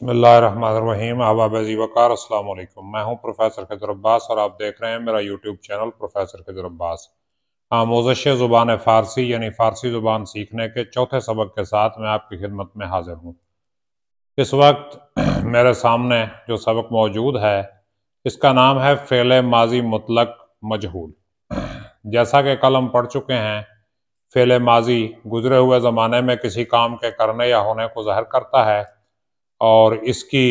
बिस्मिल्लाहिर्रहमानिर्रहीम। अहबाब वक़ार अस्सलाम वालेकुम। मैं हूं प्रोफेसर खिज़र अब्बास और आप देख रहे हैं मेरा YouTube channel professor Khizar Abbas. आमोज़श ज़ुबान फ़ारसी यानी फ़ारसी ज़ुबान सीखने के चौथे सबक के साथ मैं आपकी खिदमत में हाजिर हूँ। इस वक्त मेरे सामने जो सबक मौजूद है इसका नाम है फ़ेल माज़ी मुतलक मजहूल। जैसा कि कल हम पढ़ चुके हैं, फ़ेल माज़ी गुज़रे हुए ज़माने में किसी काम के करने या होने को ज़ाहिर करता है और इसकी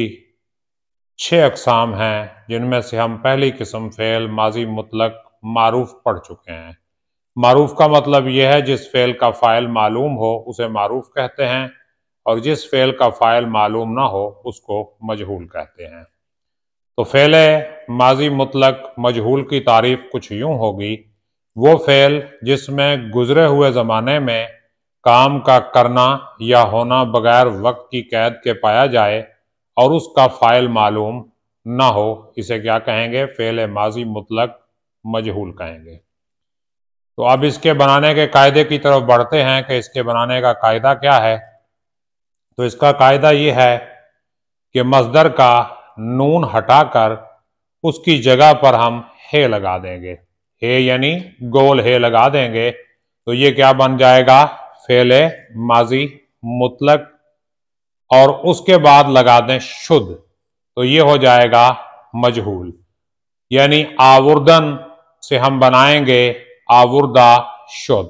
6 अक़साम हैं, जिनमें से हम पहली किस्म फ़ेल माज़ी मुतलक मारूफ़ पढ़ चुके हैं। मारूफ़ का मतलब यह है जिस फ़ेल का फ़ाइल मालूम हो उसे मारूफ़ कहते हैं और जिस फ़ेल का फ़ाइल मालूम ना हो उसको मजहूल कहते हैं। तो फ़ेल माज़ी मुतलक मजहूल की तारीफ़ कुछ यूँ होगी, वो फ़ेल जिसमें गुज़रे हुए ज़माने में काम का करना या होना बगैर वक्त की कैद के पाया जाए और उसका फ़ाइल मालूम ना हो, इसे क्या कहेंगे? फ़ेल माज़ी मुतलक मजहूल कहेंगे। तो अब इसके बनाने के कायदे की तरफ बढ़ते हैं कि इसके बनाने का कायदा क्या है। तो इसका कायदा ये है कि मस्दर का नून हटाकर उसकी जगह पर हम हे लगा देंगे। हे यानी गोल हे लगा देंगे तो ये क्या बन जाएगा? फ़ेल माज़ी मुतलक। और उसके बाद लगा दें शुद्ध तो ये हो जाएगा मजहूल। यानी आवर्दन से हम बनाएंगे आवर्दा शुद्ध,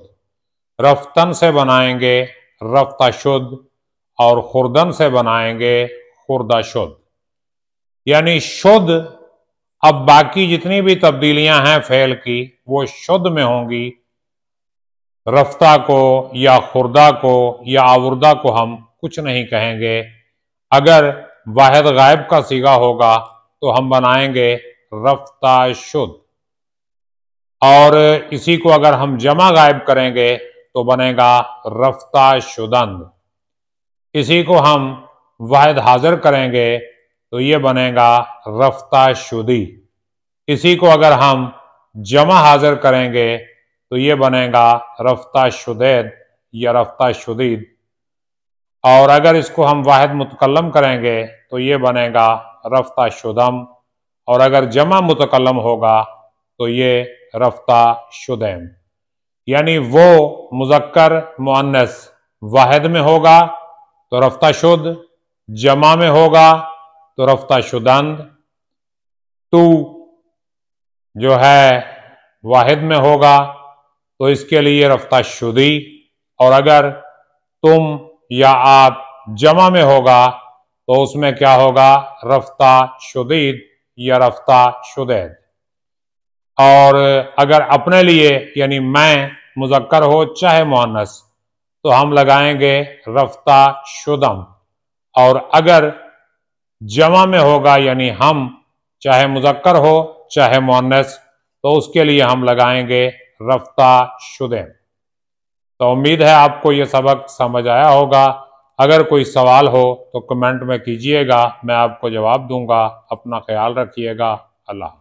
रफ्तन से बनाएंगे रफ्ता शुद्ध और खुर्दन से बनाएंगे खुर्दा शुद्ध। यानी शुद्ध, अब बाकी जितनी भी तब्दीलियां हैं फ़ेल की वो शुद्ध में होंगी। रफ्ता को या खुर्दा को या आवर्दा को हम कुछ नहीं कहेंगे। अगर वाहिद गायब का सीगा होगा तो हम बनाएंगे रफ्ता शुद्ध, और इसी को अगर हम जमा गायब करेंगे तो बनेगा रफ्ता शुदंद। इसी को हम वाहिद हाजिर करेंगे तो ये बनेगा रफ्ता शुदी। इसी को अगर हम जमा हाजिर करेंगे तो ये बनेगा रफ्ता शुदैद या रफ्ता शुदीद। और अगर इसको हम वाहिद मुतकल्लम करेंगे तो ये बनेगा रफ्ता शुदम, और अगर जमा मुतकल्लम होगा तो ये रफ्ता शुदैम। यानी वो मुज़क्कर मुअन्नस वाहिद में होगा तो रफ्ता शुद्ध, जमा में होगा तो रफ्ता शुदंद, तू जो है वाहिद में होगा तो इसके लिए रफ्ता शुदी, और अगर तुम या आप जमा में होगा तो उसमें क्या होगा? रफ्ता शुदीद या रफ्ता शुदैद। और अगर अपने लिए यानी मैं मुज़क्कर हो चाहे मुअन्नस तो हम लगाएंगे रफ्ता शुदम, और अगर जमा में होगा यानी हम चाहे मुज़क्कर हो चाहे मुअन्नस तो उसके लिए हम लगाएंगे रफ्ता शुदैम। तो उम्मीद है आपको ये सबक समझ आया होगा। अगर कोई सवाल हो तो कमेंट में कीजिएगा, मैं आपको जवाब दूंगा। अपना ख्याल रखिएगा। अल्लाह।